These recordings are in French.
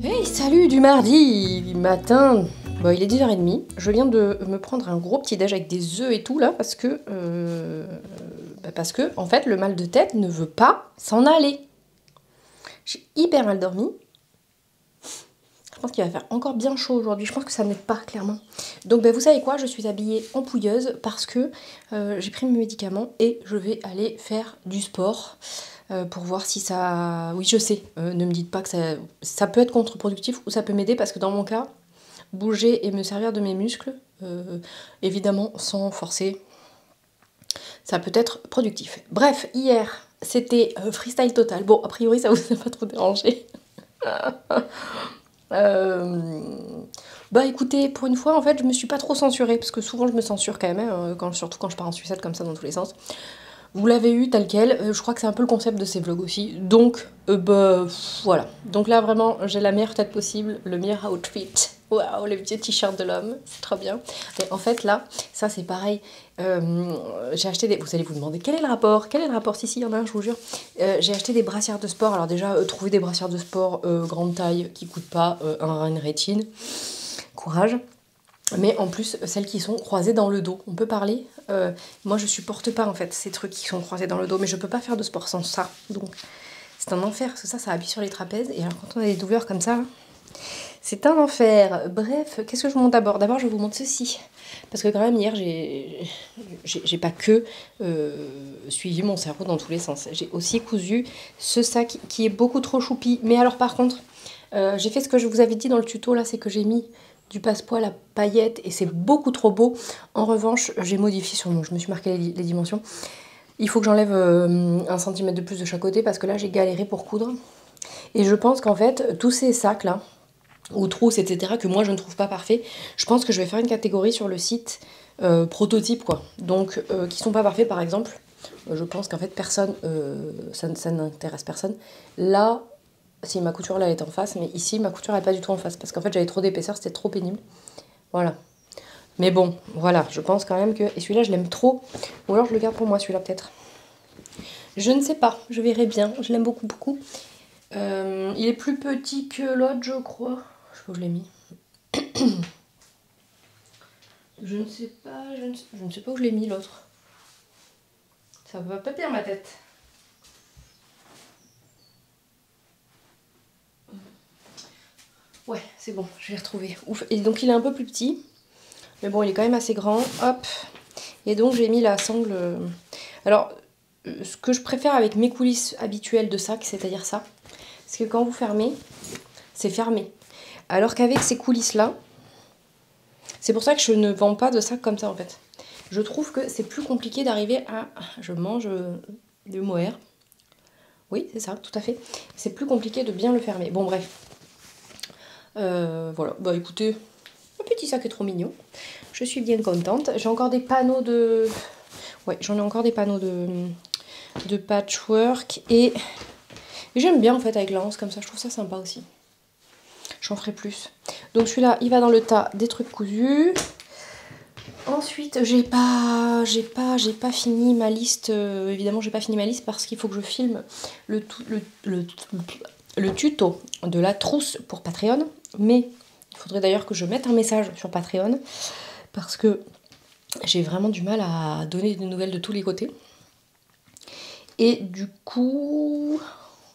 Hey, salut du mardi matin. Bon, il est 10h30. Je viens de me prendre un gros petit déj avec des œufs et tout là parce que en fait le mal de tête ne veut pas s'en aller. J'ai hyper mal dormi. Je pense qu'il va faire encore bien chaud aujourd'hui. Je pense que ça n'aide pas clairement. Donc vous savez quoi, je suis habillée en pouilleuse parce que j'ai pris mes médicaments et je vais aller faire du sport. Pour voir si ça... Oui, je sais, ne me dites pas que ça peut être contre-productif ou ça peut m'aider parce que dans mon cas, bouger et me servir de mes muscles, évidemment sans forcer, ça peut être productif. Bref, hier, c'était freestyle total. Bon, a priori, ça vous a pas trop dérangé. Bah écoutez, pour une fois, en fait, je me suis pas trop censurée parce que souvent je me censure quand même, hein, surtout quand je pars en sucette comme ça dans tous les sens. Vous l'avez eu tel quel, je crois que c'est un peu le concept de ces vlogs aussi, donc voilà. Donc là vraiment j'ai la meilleure tête possible, le meilleur outfit, waouh, le vieux t-shirt de l'homme, c'est trop bien. Et en fait là, ça c'est pareil, j'ai acheté des... Vous allez vous demander quel est le rapport, si il y en a un, je vous jure. J'ai acheté des brassières de sport, alors déjà trouver des brassières de sport grande taille qui coûtent pas une rétine, courage. Mais en plus, celles qui sont croisées dans le dos. On peut parler. Moi, je supporte pas, en fait, ces trucs qui sont croisés dans le dos. Mais je peux pas faire de sport sans ça. Donc, c'est un enfer. Parce que ça appuie sur les trapèzes. Et alors, quand on a des douleurs comme ça, c'est un enfer. Bref, qu'est-ce que je vous montre d'abord? D'abord, je vous montre ceci. Parce que quand même, hier, j'ai pas que suivi mon cerveau dans tous les sens. J'ai aussi cousu ce sac qui est beaucoup trop choupi. Mais alors, par contre, j'ai fait ce que je vous avais dit dans le tuto, là, c'est que j'ai mis du passepoil à paillettes et c'est beaucoup trop beau. En revanche, j'ai modifié sur mon... Je me suis marqué les dimensions. Il faut que j'enlève 1 cm de plus de chaque côté parce que là, j'ai galéré pour coudre. Et je pense qu'en fait, tous ces sacs-là, ou trousses, etc., que moi, je ne trouve pas parfaits, je pense que je vais faire une catégorie sur le site prototype, quoi. Donc, qui sont pas parfaits, par exemple. Je pense qu'en fait, personne... ça n'intéresse personne. Là... Si ma couture là est en face, mais ici ma couture n'est pas du tout en face parce qu'en fait j'avais trop d'épaisseur, c'était trop pénible. Voilà. Mais bon, voilà, je pense quand même que... Et celui-là je l'aime trop. Ou alors je le garde pour moi celui-là peut-être. Je ne sais pas, je verrai bien. Je l'aime beaucoup beaucoup. Il est plus petit que l'autre je crois. Je sais pas où je l'ai mis. Je ne sais pas, je ne sais pas où je l'ai mis l'autre. Ça va pas bien ma tête. Ouais, c'est bon, je l'ai retrouvé. Ouf. Et donc il est un peu plus petit. Mais bon, il est quand même assez grand. Hop. Et donc j'ai mis la sangle. Alors, ce que je préfère avec mes coulisses habituelles de sac, c'est-à-dire ça, c'est que quand vous fermez, c'est fermé. Alors qu'avec ces coulisses-là, c'est pour ça que je ne vends pas de sac comme ça en fait. Je trouve que c'est plus compliqué d'arriver à... Je mange du mohair. Oui, c'est ça, tout à fait. C'est plus compliqué de bien le fermer. Bon, bref. Voilà, bah écoutez, le petit sac est trop mignon. Je suis bien contente. J'ai encore des panneaux de... Ouais, j'en ai encore des panneaux de patchwork. Et j'aime bien en fait avec la hanse comme ça. Je trouve ça sympa aussi. J'en ferai plus. Donc celui-là, il va dans le tas des trucs cousus. Ensuite, j'ai pas fini ma liste. Évidemment, j'ai pas fini ma liste parce qu'il faut que je filme le tuto de la trousse pour Patreon. Mais il faudrait d'ailleurs que je mette un message sur Patreon parce que j'ai vraiment du mal à donner des nouvelles de tous les côtés. Et du coup...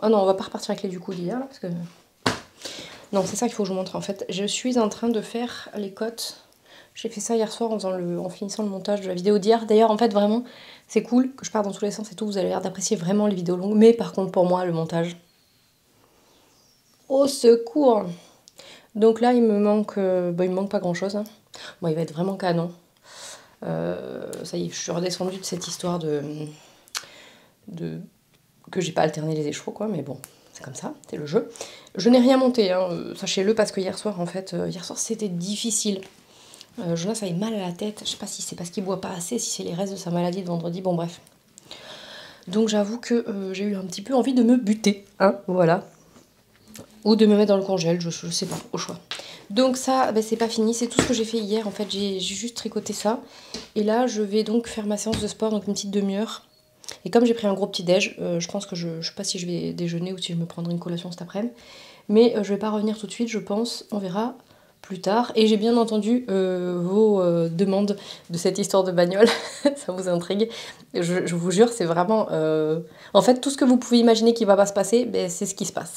Ah non, on va pas repartir avec les du coup d'hier là parce que... Non, c'est ça qu'il faut que je vous montre en fait. Je suis en train de faire les cotes. J'ai fait ça hier soir en finissant le montage de la vidéo d'hier. D'ailleurs, en fait, vraiment, c'est cool que je parte dans tous les sens et tout. Vous avez l'air d'apprécier vraiment les vidéos longues. Mais par contre, pour moi, le montage... Au secours! Donc là, il me manque pas grand-chose. Hein. Bon, il va être vraiment canon. Ça y est, je suis redescendue de cette histoire que j'ai pas alterné les écheveaux, quoi. Mais bon, c'est comme ça, c'est le jeu. Je n'ai rien monté, hein, sachez-le, parce que hier soir, en fait, c'était difficile. Jonas avait mal à la tête. Je sais pas si c'est parce qu'il boit pas assez, si c'est les restes de sa maladie de vendredi. Bon, bref. Donc j'avoue que j'ai eu un petit peu envie de me buter, hein, voilà. Ou de me mettre dans le congèle, je sais pas, au choix. Donc ça, c'est pas fini, c'est tout ce que j'ai fait hier. En fait, j'ai juste tricoté ça. Et là, je vais donc faire ma séance de sport, donc une petite demi-heure. Et comme j'ai pris un gros petit déj, je pense que je sais pas si je vais déjeuner ou si je me prendrai une collation cet après-midi. Mais je vais pas revenir tout de suite, je pense, on verra plus tard. Et j'ai bien entendu vos demandes de cette histoire de bagnole, ça vous intrigue. Je vous jure, c'est vraiment... En fait, tout ce que vous pouvez imaginer qui va pas se passer, ben, c'est ce qui se passe.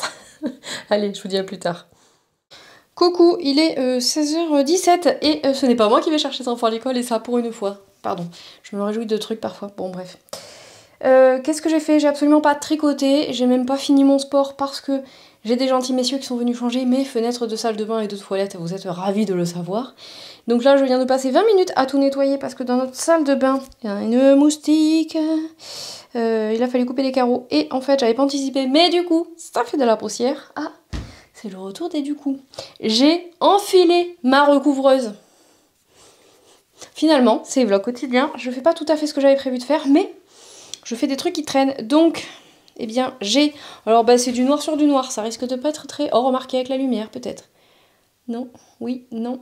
Allez, je vous dis à plus tard. Coucou, il est 16h17 et ce n'est pas moi qui vais chercher les enfants à l'école et ça pour une fois. Pardon, je me réjouis de trucs parfois. Bon, bref. Qu'est-ce que j'ai fait? J'ai absolument pas tricoté, j'ai même pas fini mon sport parce que j'ai des gentils messieurs qui sont venus changer mes fenêtres de salle de bain et de toilette, vous êtes ravis de le savoir. Donc là je viens de passer 20 minutes à tout nettoyer parce que dans notre salle de bain, il y a une moustique, il a fallu couper les carreaux et en fait j'avais pas anticipé, mais du coup ça fait de la poussière. Ah, c'est le retour des du coup. J'ai enfilé ma recouvreuse. Finalement, c'est vlog quotidien, je fais pas tout à fait ce que j'avais prévu de faire, mais je fais des trucs qui traînent, donc, eh bien, j'ai... Alors, bah, c'est du noir sur du noir, ça risque de pas être très... Oh, remarqué avec la lumière, peut-être. Non, oui, non.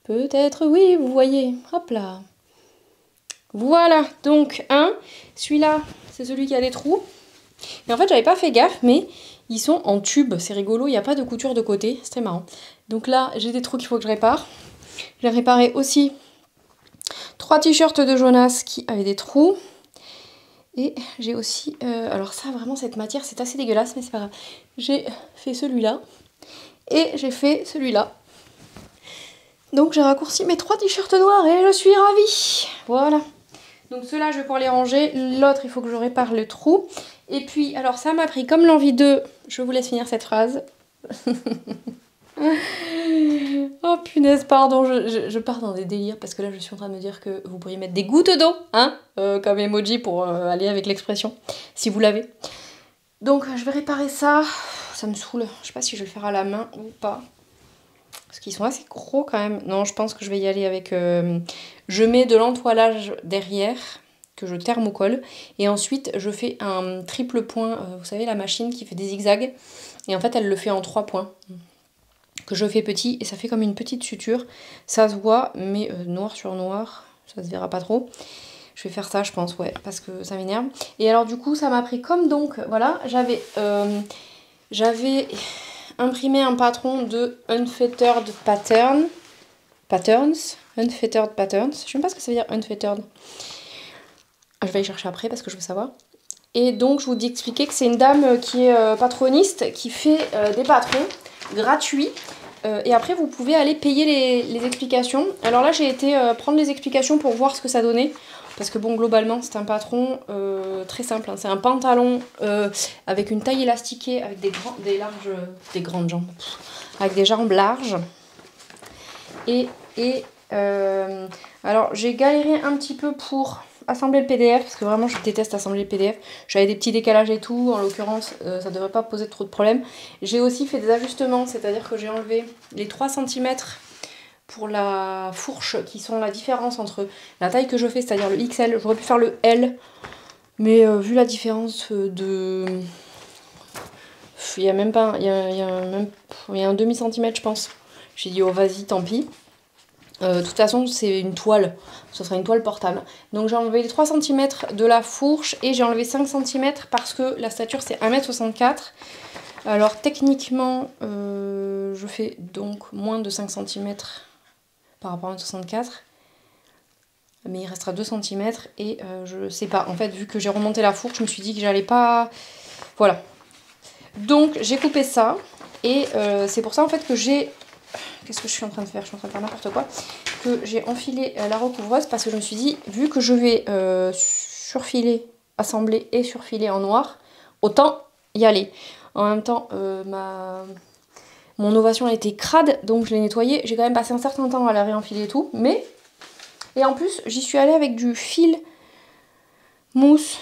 Peut-être, oui, vous voyez. Hop là. Voilà, donc, celui-là, c'est celui qui a des trous. Et en fait, j'avais pas fait gaffe, mais ils sont en tube, c'est rigolo, il n'y a pas de couture de côté, c'est très marrant. Donc là, j'ai des trous qu'il faut que je répare. J'ai réparé aussi 3 t-shirts de Jonas qui avaient des trous. Et j'ai aussi... alors ça, vraiment, cette matière, c'est assez dégueulasse, mais c'est pas grave. J'ai fait celui-là. Et j'ai fait celui-là. Donc j'ai raccourci mes 3 t-shirts noirs et je suis ravie. Voilà. Donc ceux-là, je vais pouvoir les ranger. L'autre, il faut que je répare le trou. Et puis, alors ça m'a pris comme l'envie de... Je vous laisse finir cette phrase. Oh punaise, pardon, je pars dans des délires parce que là je suis en train de me dire que vous pourriez mettre des gouttes d'eau, hein, comme emoji pour aller avec l'expression, si vous l'avez. Donc je vais réparer ça, ça me saoule, je sais pas si je vais le faire à la main ou pas. Parce qu'ils sont assez gros quand même. Non, je pense que je vais y aller avec... je mets de l'entoilage derrière, que je thermocole, et ensuite je fais un triple point, vous savez la machine qui fait des zigzags, et en fait elle le fait en 3 points. Que je fais petit et ça fait comme une petite suture, ça se voit mais noir sur noir, ça se verra pas trop. Je vais faire ça je pense, ouais, parce que ça m'énerve. Et alors du coup ça m'a pris comme donc, voilà, j'avais imprimé un patron de Unfettered Patterns, Unfettered Patterns, je sais même pas ce que ça veut dire Unfettered. Je vais y chercher après parce que je veux savoir. Et donc je vous dis expliquer que c'est une dame qui est patroniste, qui fait des patrons gratuit et après vous pouvez aller payer les explications. Alors là j'ai été prendre les explications pour voir ce que ça donnait parce que bon globalement c'est un patron très simple, hein. C'est un pantalon avec une taille élastiquée avec des grandes jambes, avec des jambes larges et alors j'ai galéré un petit peu pour assembler le PDF parce que vraiment je déteste assembler le PDF. J'avais des petits décalages et tout, en l'occurrence ça devrait pas poser trop de problèmes. J'ai aussi fait des ajustements, c'est-à-dire que j'ai enlevé les 3 cm pour la fourche qui sont la différence entre la taille que je fais, c'est-à-dire le XL, j'aurais pu faire le L, mais vu la différence de... Il y a même pas... Il y a un demi-centimètre je pense. J'ai dit oh vas-y tant pis. De toute façon c'est une toile, ce sera une toile portable. Donc j'ai enlevé les 3 cm de la fourche et j'ai enlevé 5 cm parce que la stature c'est 1m64. Alors techniquement je fais donc moins de 5 cm par rapport à 1m64. Mais il restera 2 cm et je sais pas. En fait vu que j'ai remonté la fourche je me suis dit que j'allais pas... Voilà. Donc j'ai coupé ça et c'est pour ça en fait que j'ai... Qu'est-ce que je suis en train de faire? Je suis en train de faire n'importe quoi. Que j'ai enfilé la recouvreuse parce que je me suis dit, vu que je vais surfiler, assembler et surfiler en noir, autant y aller. En même temps, mon ovation a été crade, donc je l'ai nettoyée. J'ai quand même passé un certain temps à la réenfiler et tout. Mais, et en plus, j'y suis allée avec du fil mousse.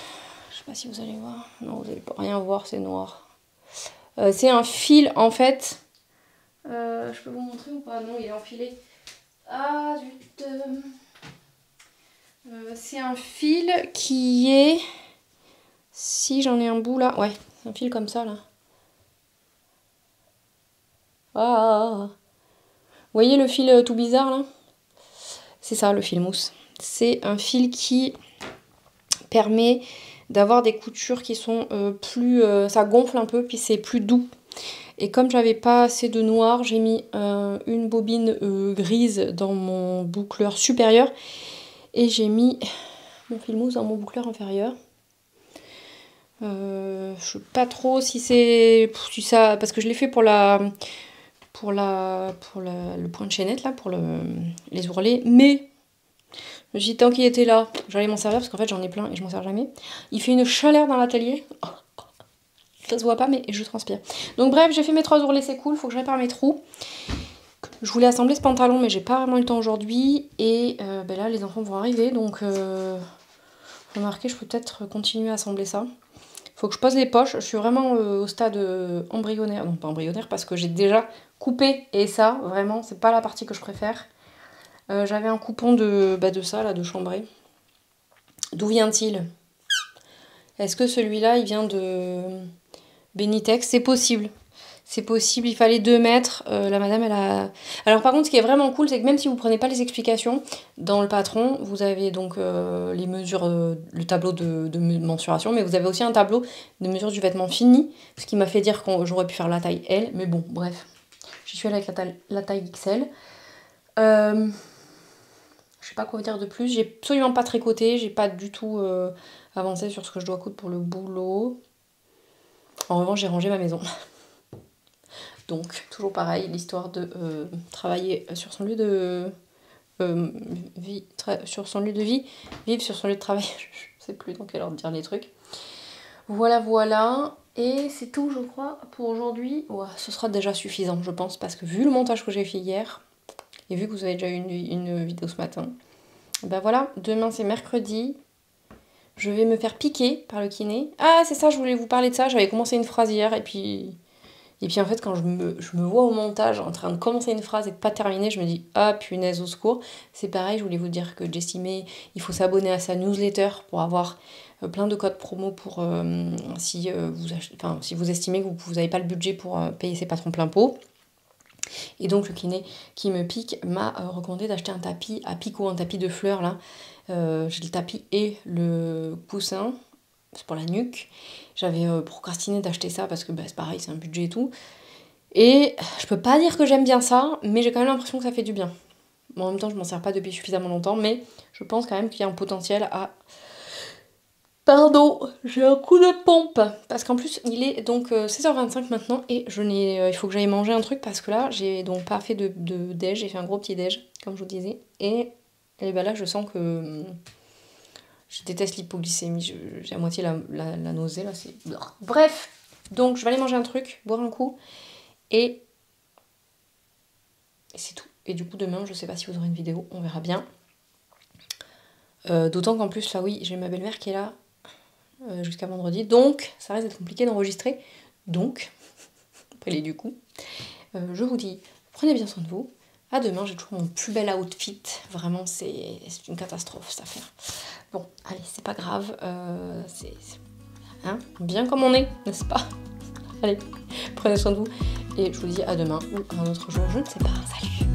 Je sais pas si vous allez voir. Non, vous n'allez pas rien voir, c'est noir. C'est un fil en fait... je peux vous montrer ou pas? Non, il est enfilé. Ah zut. C'est un fil qui est... Si j'en ai un bout là. Ouais, c'est un fil comme ça là. Ah. Vous voyez le fil tout bizarre là? C'est ça le fil mousse. C'est un fil qui permet d'avoir des coutures qui sont plus... ça gonfle un peu, puis c'est plus doux. Et comme j'avais pas assez de noir, j'ai mis une bobine grise dans mon boucleur supérieur. Et j'ai mis mon fil mousse dans mon boucleur inférieur. Je sais pas trop si c'est... Si ça, parce que je l'ai fait pour le point de chaînette, là, pour les ourlets. Mais je me suis dit, tant qu'il était là, j'allais m'en servir, parce qu'en fait j'en ai plein et je m'en sers jamais. Il fait une chaleur dans l'atelier. Ça se voit pas, mais je transpire. Donc bref, j'ai fait mes 3 ourlets, c'est cool, faut que je répare mes trous. Je voulais assembler ce pantalon, mais j'ai pas vraiment eu le temps aujourd'hui. Et ben là, les enfants vont arriver, donc remarquez, je peux peut-être continuer à assembler ça. Faut que je pose les poches. Je suis vraiment au stade embryonnaire. Non, pas embryonnaire, parce que j'ai déjà coupé. Et ça, vraiment, c'est pas la partie que je préfère. J'avais un coupon de ça, là, de Chambray. D'où vient-il? Est-ce que celui-là, il vient de Benitex? C'est possible. C'est possible, il fallait 2 mètres. La madame, elle a... Alors par contre, ce qui est vraiment cool, c'est que même si vous prenez pas les explications, dans le patron, vous avez donc les mesures, le tableau de mensuration, mais vous avez aussi un tableau de mesure du vêtement fini, ce qui m'a fait dire que j'aurais pu faire la taille L, mais bon, bref. J'y suis allée avec la taille XL. Je sais pas quoi vous dire de plus. J'ai absolument pas tricoté, j'ai pas du tout avancé sur ce que je dois coudre pour le boulot. En revanche, j'ai rangé ma maison. Donc, toujours pareil, l'histoire de travailler sur son lieu de vie, sur son lieu de vie, vivre sur son lieu de travail. Je sais plus dans quel ordre dire les trucs. Voilà, voilà. Et c'est tout, je crois, pour aujourd'hui. Ouais, ce sera déjà suffisant, je pense, parce que vu le montage que j'ai fait hier, et vu que vous avez déjà eu une vidéo ce matin, ben voilà, demain c'est mercredi. Je vais me faire piquer par le kiné. Ah, c'est ça, je voulais vous parler de ça. J'avais commencé une phrase hier, et puis en fait, quand je me vois au montage en train de commencer une phrase et de pas terminer, je me dis « Ah, punaise, au secours !» C'est pareil, je voulais vous dire que Jessie May, il faut s'abonner à sa newsletter pour avoir plein de codes promo pour si vous estimez que vous n'avez pas le budget pour payer ses patrons plein pot. Et donc le kiné qui me pique m'a recommandé d'acheter un tapis à picot, un tapis de fleurs là. J'ai le tapis et le coussin, c'est pour la nuque. J'avais procrastiné d'acheter ça parce que c'est pareil, c'est un budget et tout. Et je peux pas dire que j'aime bien ça, mais j'ai quand même l'impression que ça fait du bien. Bon, en même temps, je m'en sers pas depuis suffisamment longtemps, mais je pense quand même qu'il y a un potentiel à... Pardon, j'ai un coup de pompe. Parce qu'en plus, il est donc 16h25 maintenant et il faut que j'aille manger un truc parce que là, j'ai donc pas fait de déj, j'ai fait un gros petit déj, comme je vous disais. Et ben là, je sens que... Je déteste l'hypoglycémie, j'ai à moitié la nausée là, c'est... Bref, donc je vais aller manger un truc, boire un coup, et c'est tout. Et du coup demain, je sais pas si vous aurez une vidéo, on verra bien. D'autant qu'en plus là, oui, j'ai ma belle-mère qui est là jusqu'à vendredi, donc ça risque d'être compliqué d'enregistrer. Donc, après les du coup, je vous dis, prenez bien soin de vous. À demain, j'ai toujours mon plus bel outfit. Vraiment, c'est une catastrophe, cette affaire. Bon, allez, c'est pas grave. C'est bien comme on est, n'est-ce pas? Allez, prenez soin de vous. Et je vous dis à demain ou à un autre jour, je ne sais pas. Salut!